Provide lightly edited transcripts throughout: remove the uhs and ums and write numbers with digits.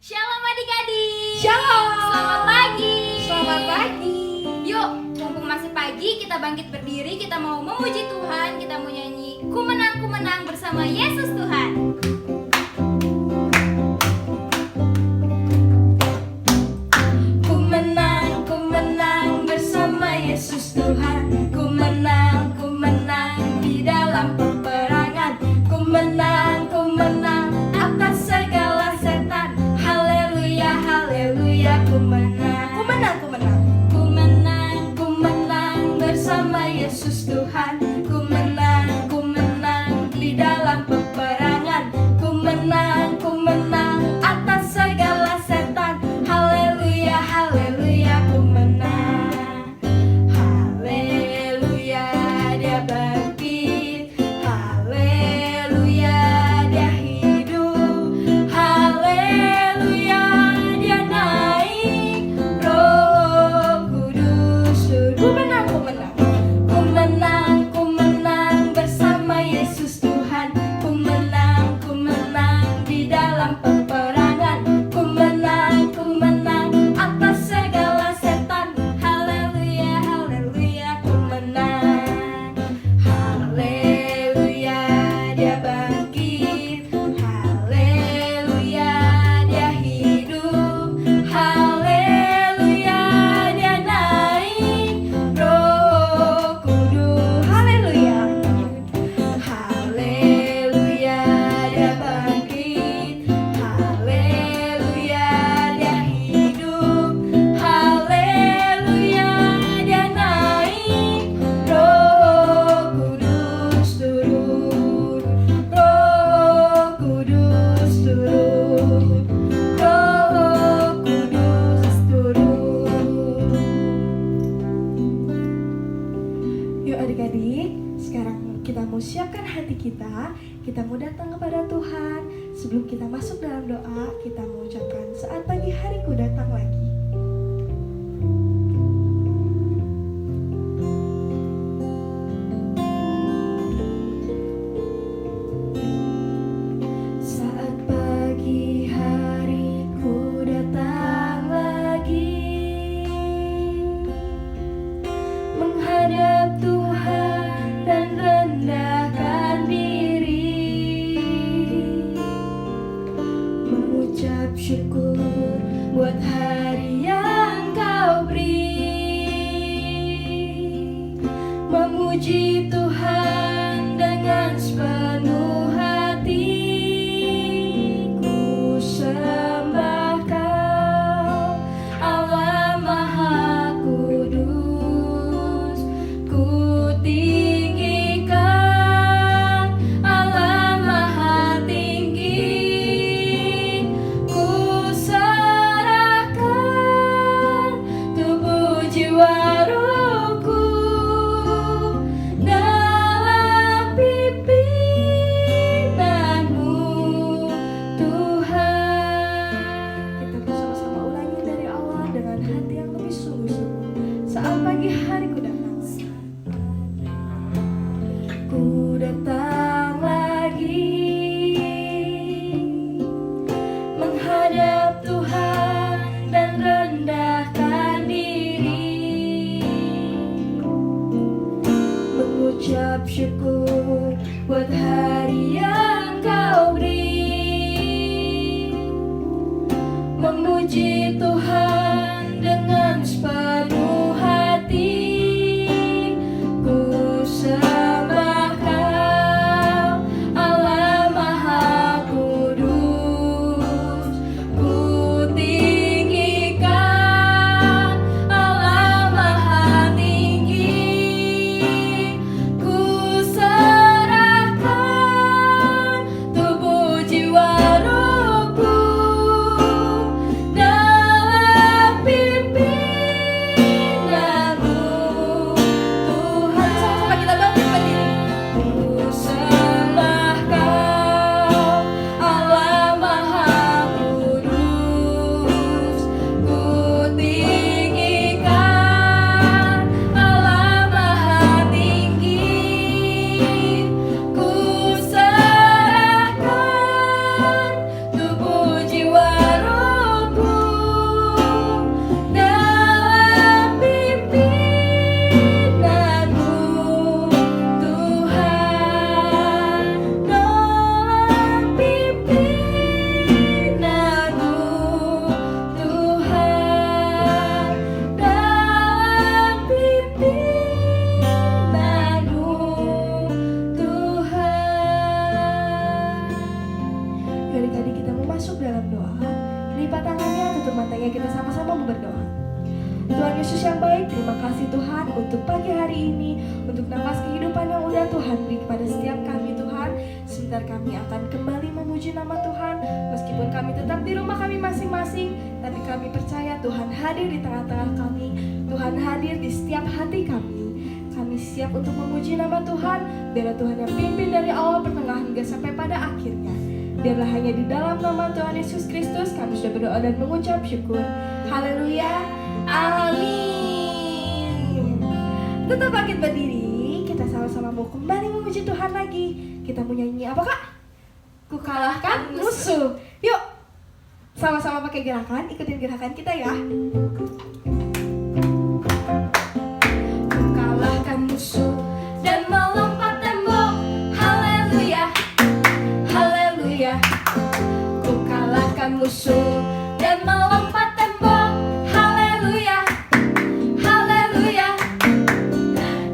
Shalom adik-adik. Shalom. Selamat pagi. Selamat pagi. Yuk, mumpung masih pagi, kita bangkit berdiri. Kita mau memuji Tuhan. Kita mau nyanyi Ku menang bersama Yesus Tuhan. Ku menang bersama Yesus Tuhan. Ku menang di dalam peperangan. Ku menang atas segala setan. Haleluya, haleluya. Ku menang bersama Yesus Tuhan. Ku menang di dalam peperangan. Ku menang atas segala setan. Haleluya, haleluya. Ku menang. Haleluya, dia bangkit. Haleluya, dia hidup. Haleluya, dia naik. Roh Kudus turun. Ku menang bersama Yesus Tuhan. Ku menang di dalam peperangan. Ku menang atas segala setan. Haleluya, haleluya. Ku menang. Haleluya, dia bangkit. Haleluya, dia hidup. Haleluya, dia naik. Roh Kudus. Haleluya. Haleluya, dia bangkit. Haleluya, dia hidup. Haleluya, dia naik. Roh Kudus turun. Roh Kudus turun. Roh Kudus turun. Yuk adik-adik, sekarang kita mau siapkan hati kita. Kita mau datang kepada Tuhan. Sebelum kita masuk dalam doa, kita mau ucapkan saat pagi hariku datang lagi. Saat pagi hariku datang lagi, menghadap Tuhan dan rendahkan diri, mengucap syukur buat hari yang Kau beri, memuji Tuhan dengan sepenuh hati. Ku sembah Kau, Allah Maha Kudus. Ku tinggikan Allah Maha Tinggi. Ku serahkan tubuh jiwa ruhku dalam pimpinanmu, Tuhan. Kita bersama-sama ulangi dari awal dengan hati yang lebih sungguh-sungguh. Saat pagi hariku datang, ku datang lagi, menghadap Tuhan dan rendahkan diri, mengucap syukur buat hari yang Kau beri, memuji Tuhan dengan sepenuh hati. Ku sembah Kau, Allah Maha Kudus. Ku tinggikan Allah Maha Tinggi. Ku serahkan tubuh jiwa ruhku Tuhan beri kepada setiap kami Tuhan. Sebentar kami akan kembali memuji nama Tuhan. Meskipun kami tetap di rumah kami masing-masing, tapi kami percaya Tuhan hadir di tengah-tengah kami. Tuhan hadir di setiap hati kami. Kami siap untuk memuji nama Tuhan. Biarlah Tuhan yang pimpin dari awal, pertengahan hingga sampai pada akhirnya. Biarlah hanya di dalam nama Tuhan Yesus Kristus kami sudah berdoa dan mengucap syukur. Haleluya. Amin. Tetap bangkit berdiri. Kita sama-sama mau kembali memuji Tuhan lagi. Kita mau nyanyi apa kak? Ku kalahkan musuh. Yuk, sama-sama pakai gerakan. Ikutin gerakan kita ya. Ku kalahkan musuh dan melompat tembok. Haleluya. Haleluya. Ku kalahkan musuh dan melompat tembok. Haleluya. Haleluya.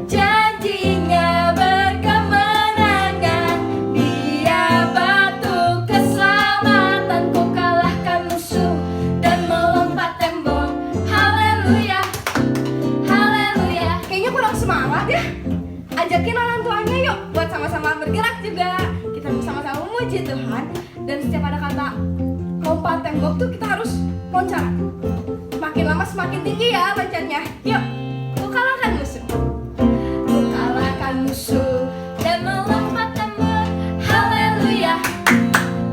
Janjinya berkemenangan. Dia batu keselamatan. Ku kalahkan musuh dan melompat tembok. Haleluya. Haleluya. Kayaknya kurang semangat ya. Ajakin orang tuanya yuk buat sama-sama bergerak juga. Kita sama-sama memuji Tuhan. Dan setiap ada kata lompat tembok tuh kita harus loncat. Makin lama semakin tinggi ya loncatnya. Yuk, ku kalahkan musuh. Ku kalahkan musuh dan melompat tembok. Haleluya.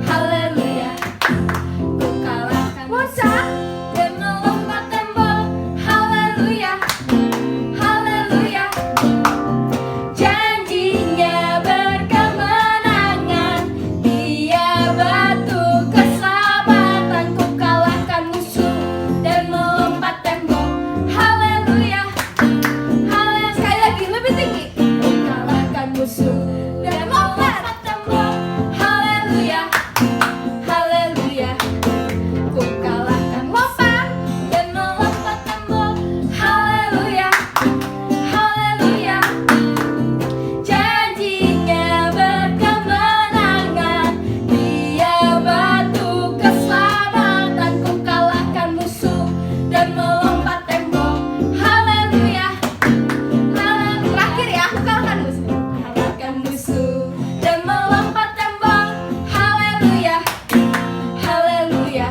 Haleluya. Ku kalahkan musuh dan melompat tembok. Haleluya. Haleluya. Janjinya berkemenangan. Dia batu keselamatan. Ku kalahkan musuh dan melompat tembok. Haleluya. Haleluya. Sekali lagi lebih tinggi. Ku kalahkan musuh dan melompat tembok. Haleluya. Haleluya. Ku kalahkan lompat dan melompat tembok. Haleluya. Haleluya. Janjinya berkemenangan. Dia batu keselamatan. Ku kalahkan musuh dan melompat tembok. Haleluya. Terakhir ya, ku kalahkan musuh. Kalahkan musuh dan melompat tembok. Haleluya. Haleluya.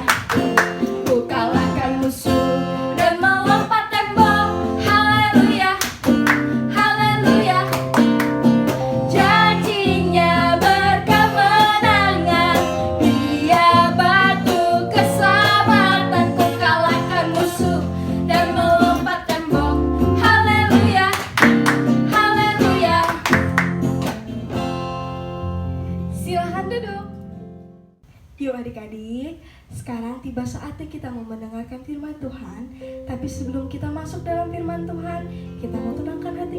Ku kalahkan musuh dan melompat tembok. Haleluya. Haleluya. Janjinya berkemenangan. Dia batu keselamatan. Ku kalahkan musuh dan melompat tembok. Haleluya. Haleluya. Silahkan duduk. Yuk adik-adik, sekarang tiba saatnya kita mau mendengarkan firman Tuhan. Tapi sebelum kita masuk dalam firman Tuhan, kita mau tenangkan hati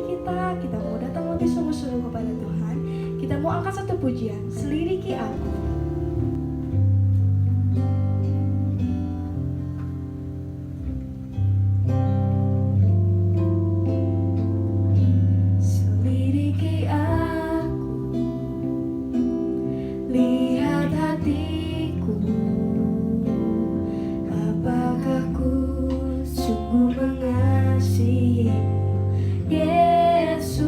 kita mau datang lebih sungguh-sungguh kepada Tuhan. Kita mau angkat satu pujian, Selidiki Aku. Selidiki aku, lihat hatiku, apakah ku sungguh mengasihimu, Yesus,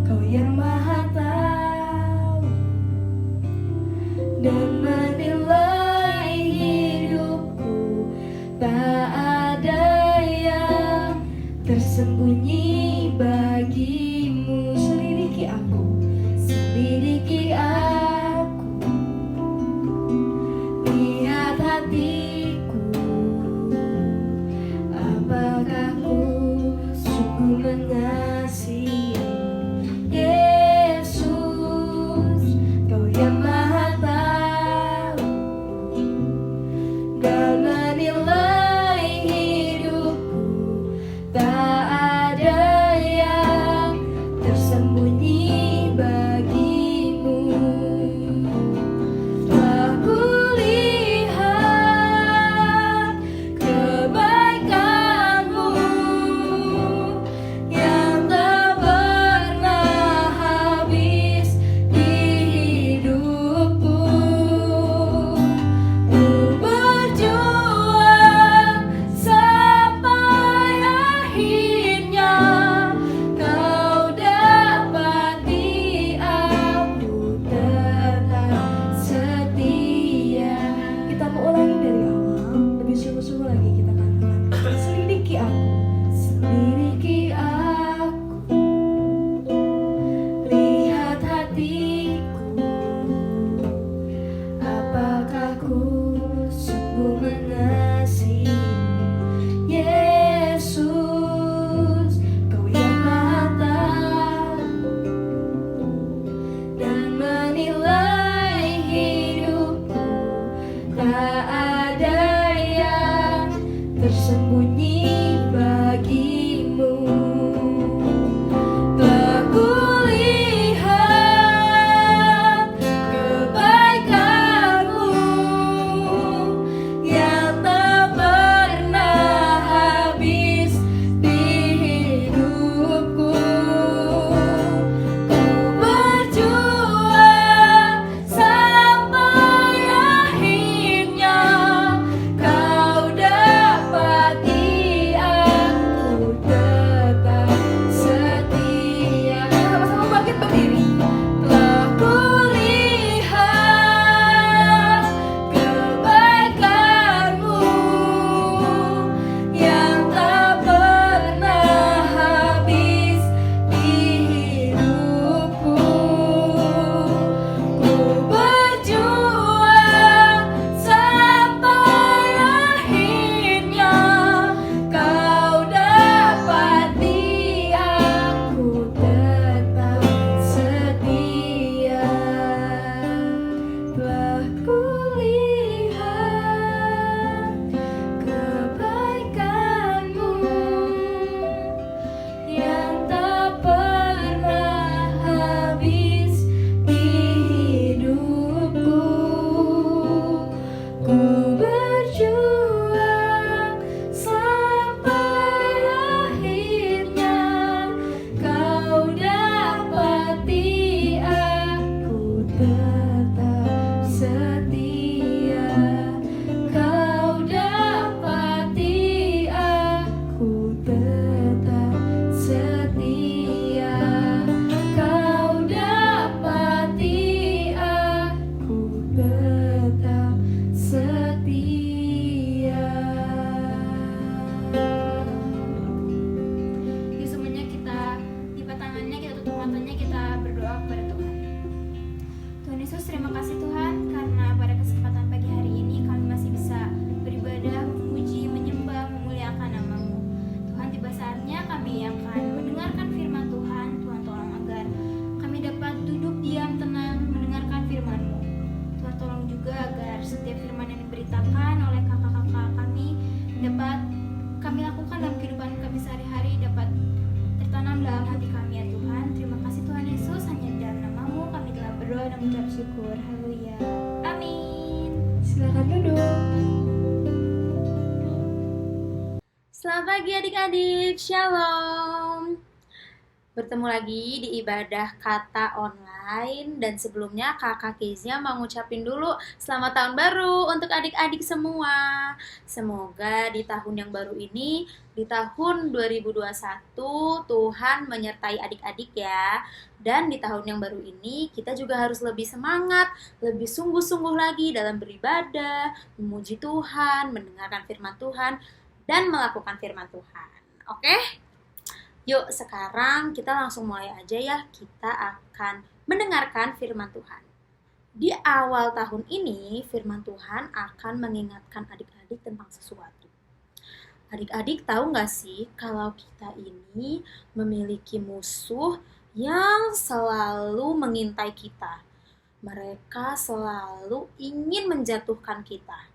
Kau yang Maha Tahu. kesempatan-kesempatannya kita berdoa kepada Tuhan. Tuhan Yesus, terima kasih Tuhan, karena pada kesempatan pagi hari ini kami masih bisa beribadah, memuji, menyembah, memuliakan nama-Mu. Tuhan, tiba saatnya kami akan mendengarkan firman Tuhan. Tuhan, tolong agar kami dapat duduk diam, tenang, mendengarkan firman-Mu. Tuhan, tolong juga agar setiap firman yang diberitakan oleh kakak-kakak kami dapat kami lakukan dalam kehidupan kami sehari-hari, dapat tertanam dalam hati kami ya Tuhan. Terima kasih Tuhan Yesus, hanya di dalam nama-Mu kami telah berdoa dan mengucap syukur. Haleluya. Amin. Silakan duduk. Selamat pagi adik-adik, Shalom. Bertemu lagi di ibadah kata online. Dan sebelumnya kakak Kezia mau ngucapin dulu selamat tahun baru untuk adik-adik semua. Semoga di tahun yang baru ini, di tahun 2021, Tuhan menyertai adik-adik ya. Dan di tahun yang baru ini kita juga harus lebih semangat, lebih sungguh-sungguh lagi dalam beribadah, memuji Tuhan, mendengarkan firman Tuhan, dan melakukan firman Tuhan. Oke? Yuk sekarang kita langsung mulai aja ya. Kita akan mendengarkan firman Tuhan. Di awal tahun ini, firman Tuhan akan mengingatkan adik-adik tentang sesuatu. Adik-adik tahu gak sih kalau kita ini memiliki musuh yang selalu mengintai kita. Mereka selalu ingin menjatuhkan kita.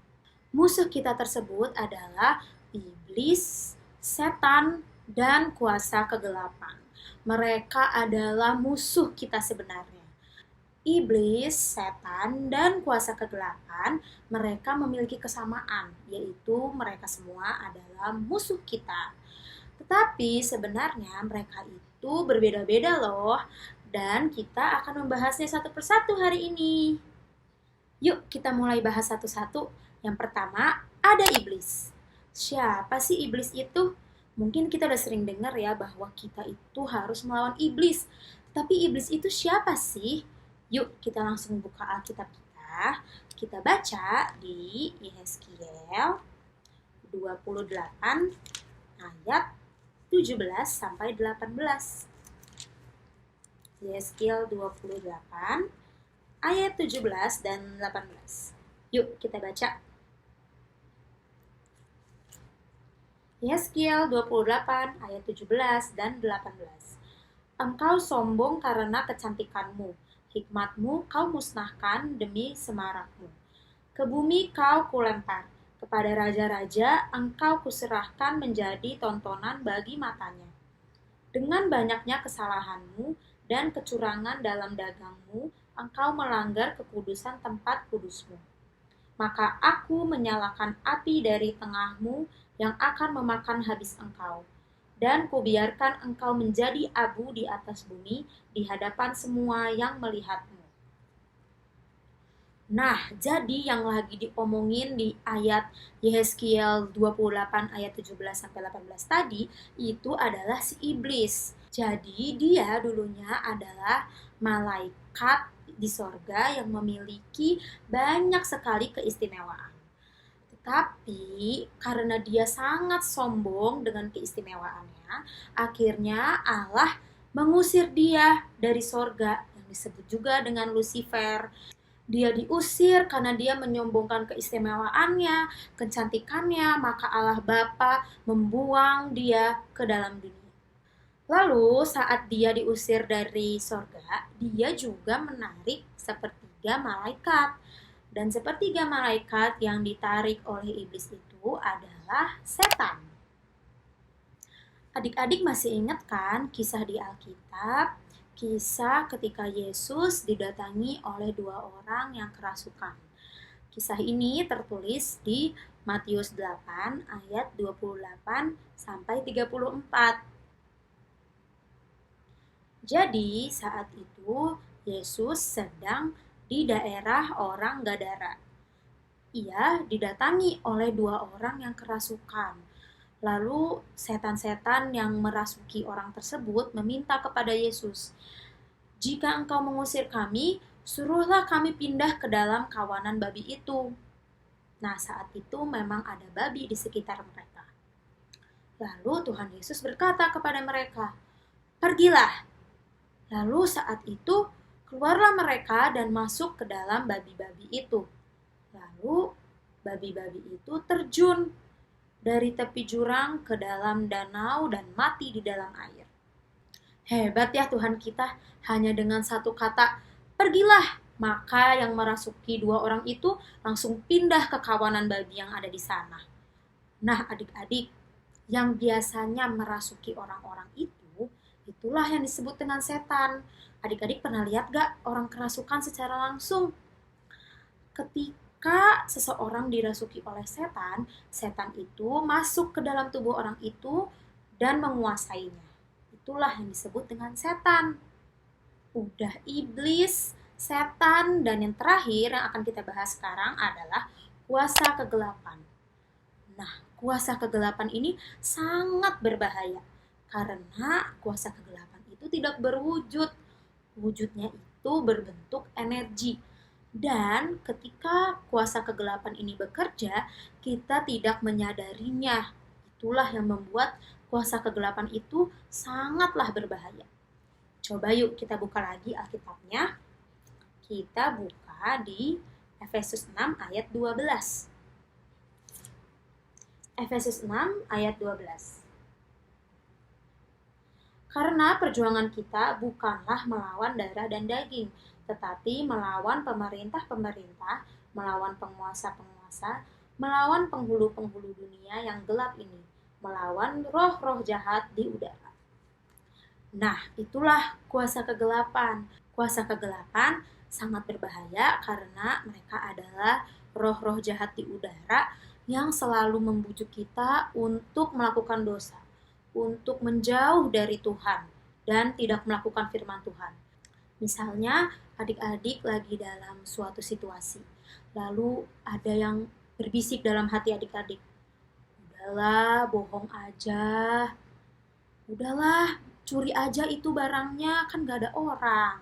Musuh kita tersebut adalah iblis, setan, dan kuasa kegelapan. Mereka adalah musuh kita sebenarnya. Iblis, setan, dan kuasa kegelapan, mereka memiliki kesamaan, yaitu mereka semua adalah musuh kita. Tetapi sebenarnya mereka itu berbeda-beda loh, dan kita akan membahasnya satu persatu hari ini. Yuk kita mulai bahas satu-satu. Yang pertama, ada iblis. Siapa sih iblis itu? Mungkin kita udah sering dengar ya bahwa kita itu harus melawan iblis. Tapi iblis itu siapa sih? Yuk kita langsung buka Alkitab kita. Kita baca di Yehezkiel 28 ayat 17 sampai 18. Yehezkiel 28 ayat 17 dan 18. Yuk kita baca. Yehezkiel 28 ayat 17 dan 18. Engkau sombong karena kecantikanmu, hikmatmu kau musnahkan demi semarakmu. Ke bumi kau kulempar, kepada raja-raja engkau kuserahkan menjadi tontonan bagi matanya. Dengan banyaknya kesalahanmu dan kecurangan dalam dagangmu, engkau melanggar kekudusan tempat kudusmu. Maka aku menyalakan api dari tengahmu yang akan memakan habis engkau, dan kubiarkan engkau menjadi abu di atas bumi di hadapan semua yang melihatmu. Nah, jadi yang lagi diomongin di ayat Yehezkiel 28 ayat 17 sampai 18 tadi itu adalah si iblis. Jadi dia dulunya adalah malaikat di sorga yang memiliki banyak sekali keistimewaan. Tapi karena dia sangat sombong dengan keistimewaannya, akhirnya Allah mengusir dia dari sorga yang disebut juga dengan Lucifer. Dia diusir karena dia menyombongkan keistimewaannya, kecantikannya, maka Allah Bapa membuang dia ke dalam dunia. Lalu saat dia diusir dari sorga, dia juga menarik sepertiga malaikat. Dan sepertiga malaikat yang ditarik oleh iblis itu adalah setan. Adik-adik masih ingat kan kisah di Alkitab? Kisah ketika Yesus didatangi oleh dua orang yang kerasukan. Kisah ini tertulis di Matius 8 ayat 28 sampai 34. Jadi saat itu Yesus sedang di daerah orang Gadara. Ia didatangi oleh dua orang yang kerasukan. Lalu setan-setan yang merasuki orang tersebut meminta kepada Yesus, "Jika engkau mengusir kami, suruhlah kami pindah ke dalam kawanan babi itu." Nah, saat itu memang ada babi di sekitar mereka. Lalu Tuhan Yesus berkata kepada mereka, "Pergilah." Lalu saat itu keluarlah mereka dan masuk ke dalam babi-babi itu. Lalu babi-babi itu terjun dari tepi jurang ke dalam danau dan mati di dalam air. Hebat ya Tuhan kita, hanya dengan satu kata, pergilah. Maka yang merasuki 2 orang itu langsung pindah ke kawanan babi yang ada di sana. Nah adik-adik, yang biasanya merasuki orang-orang itu, itulah yang disebut dengan setan. Adik-adik pernah lihat gak orang kerasukan secara langsung? Ketika seseorang dirasuki oleh setan, setan itu masuk ke dalam tubuh orang itu dan menguasainya. Itulah yang disebut dengan setan. Udah iblis, setan, dan yang terakhir yang akan kita bahas sekarang adalah kuasa kegelapan. Nah, kuasa kegelapan ini sangat berbahaya karena kuasa kegelapan itu tidak berwujud. Wujudnya itu berbentuk energi. Dan ketika kuasa kegelapan ini bekerja, kita tidak menyadarinya. Itulah yang membuat kuasa kegelapan itu sangatlah berbahaya. Coba yuk kita buka lagi Alkitabnya. Kita buka di Efesus 6 ayat 12. Efesus 6 ayat 12. Karena perjuangan kita bukanlah melawan darah dan daging, tetapi melawan pemerintah-pemerintah, melawan penguasa-penguasa, melawan penghulu-penghulu dunia yang gelap ini, melawan roh-roh jahat di udara. Nah, itulah kuasa kegelapan. Kuasa kegelapan sangat berbahaya karena mereka adalah roh-roh jahat di udara yang selalu membujuk kita untuk melakukan dosa, untuk menjauh dari Tuhan dan tidak melakukan firman Tuhan. Misalnya, adik-adik lagi dalam suatu situasi, lalu ada yang berbisik dalam hati adik-adik, udahlah, bohong aja. Udahlah, curi aja itu barangnya, kan gak ada orang.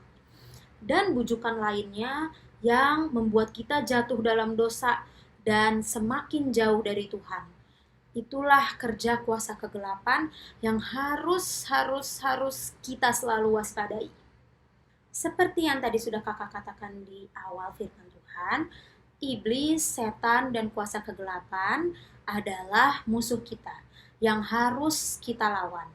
Dan bujukan lainnya yang membuat kita jatuh dalam dosa dan semakin jauh dari Tuhan. Itulah kerja kuasa kegelapan yang harus kita selalu waspadai. Seperti yang tadi sudah kakak katakan di awal firman Tuhan, iblis, setan, dan kuasa kegelapan adalah musuh kita yang harus kita lawan.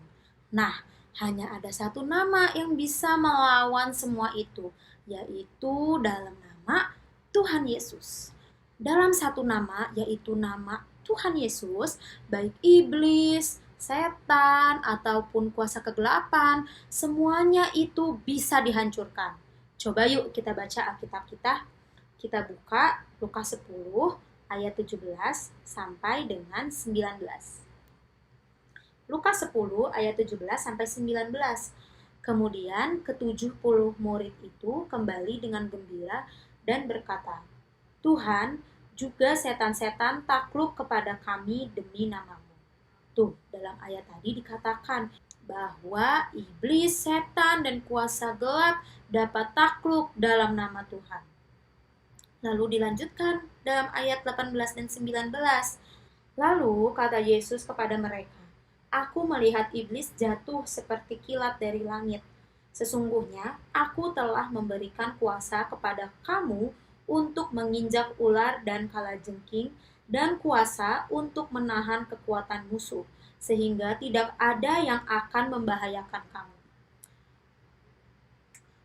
Nah, hanya ada satu nama yang bisa melawan semua itu, yaitu dalam nama Tuhan Yesus. Dalam satu nama, yaitu nama Tuhan Yesus, baik iblis, setan, ataupun kuasa kegelapan, semuanya itu bisa dihancurkan. Coba yuk kita baca Alkitab kita. Kita buka Lukas 10 ayat 17 sampai dengan 19. Lukas 10 ayat 17 sampai 19. Kemudian ke-70 murid itu kembali dengan gembira dan berkata, Tuhan, juga setan-setan takluk kepada kami demi namamu. Tuh, dalam ayat tadi dikatakan bahwa iblis, setan, dan kuasa gelap dapat takluk dalam nama Tuhan. Lalu dilanjutkan dalam ayat 18 dan 19. Lalu kata Yesus kepada mereka, Aku melihat iblis jatuh seperti kilat dari langit. Sesungguhnya aku telah memberikan kuasa kepada kamu untuk menginjak ular dan kalajengking dan kuasa untuk menahan kekuatan musuh, sehingga tidak ada yang akan membahayakan kamu.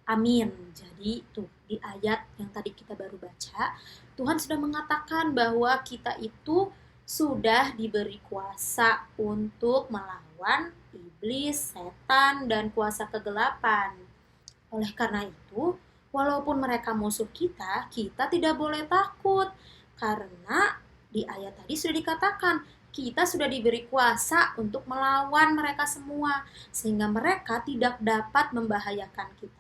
Amin. Jadi tuh di ayat yang tadi kita baru baca, Tuhan sudah mengatakan bahwa kita itu sudah diberi kuasa untuk melawan iblis, setan, dan kuasa kegelapan. Oleh karena itu, walaupun mereka musuh kita tidak boleh takut. Karena di ayat tadi sudah dikatakan, kita sudah diberi kuasa untuk melawan mereka semua, sehingga mereka tidak dapat membahayakan kita.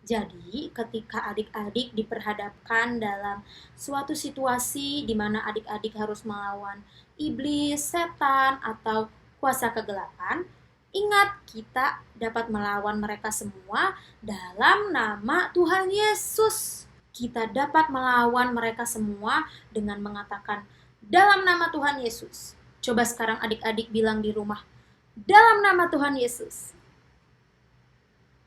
Jadi, ketika adik-adik diperhadapkan dalam suatu situasi di mana adik-adik harus melawan iblis, setan, atau kuasa kegelapan, ingat kita dapat melawan mereka semua dalam nama Tuhan Yesus. Kita dapat melawan mereka semua dengan mengatakan, dalam nama Tuhan Yesus. Coba sekarang adik-adik bilang di rumah, dalam nama Tuhan Yesus.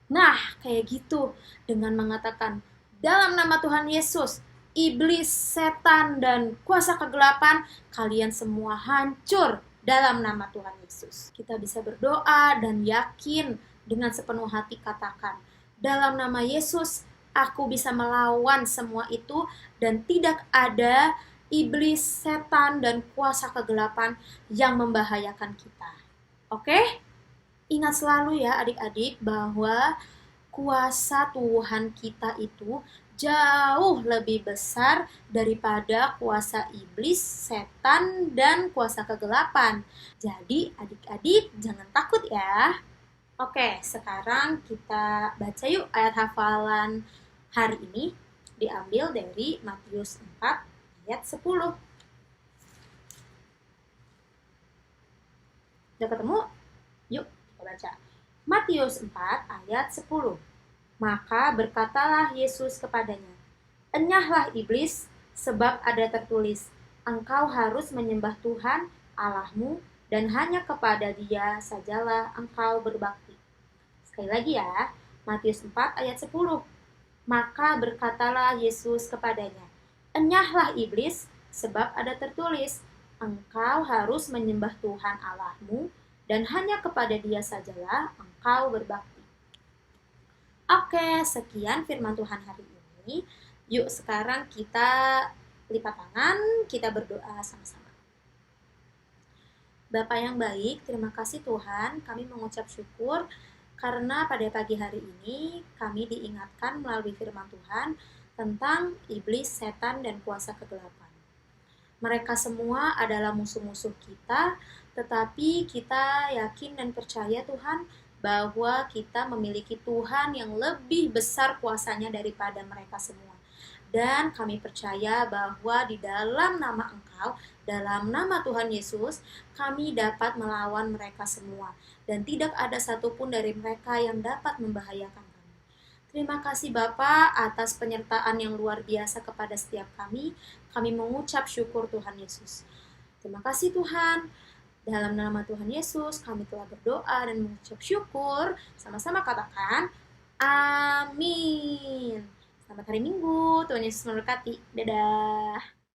Nah, kayak gitu. Dengan mengatakan, dalam nama Tuhan Yesus, iblis, setan, dan kuasa kegelapan, kalian semua hancur dalam nama Tuhan Yesus. Kita bisa berdoa dan yakin dengan sepenuh hati katakan, dalam nama Yesus, aku bisa melawan semua itu dan tidak ada iblis, setan, dan kuasa kegelapan yang membahayakan kita. Oke? Ingat selalu ya adik-adik bahwa kuasa Tuhan kita itu jauh lebih besar daripada kuasa iblis, setan, dan kuasa kegelapan. Jadi adik-adik jangan takut ya. Oke, sekarang kita baca yuk ayat hafalan hari ini. Diambil dari Matius 4 ayat 10. Udah ketemu? Yuk kita baca. Matius 4 ayat 10. Maka berkatalah Yesus kepadanya, enyahlah iblis, sebab ada tertulis, engkau harus menyembah Tuhan Allahmu dan hanya kepada Dia sajalah engkau berbakti. Sekali lagi ya, Matius 4 ayat 10. Maka berkatalah Yesus kepadanya, enyahlah iblis, sebab ada tertulis, engkau harus menyembah Tuhan Allahmu dan hanya kepada Dia sajalah engkau berbakti. Oke, sekian firman Tuhan hari ini. Yuk sekarang kita lipat tangan, kita berdoa sama-sama. Bapa yang baik, terima kasih Tuhan, kami mengucap syukur karena pada pagi hari ini kami diingatkan melalui firman Tuhan tentang iblis, setan, dan kuasa kegelapan. Mereka semua adalah musuh-musuh kita, tetapi kita yakin dan percaya Tuhan bahwa kita memiliki Tuhan yang lebih besar kuasanya daripada mereka semua. Dan kami percaya bahwa di dalam nama Engkau, dalam nama Tuhan Yesus, kami dapat melawan mereka semua. Dan tidak ada satupun dari mereka yang dapat membahayakan kami. Terima kasih Bapa atas penyertaan yang luar biasa kepada setiap kami. Kami mengucap syukur Tuhan Yesus. Terima kasih Tuhan. Dalam nama Tuhan Yesus, kami telah berdoa dan mengucap syukur. Sama-sama katakan, amin. Selamat hari Minggu, Tuhan Yesus memberkati. Dadah.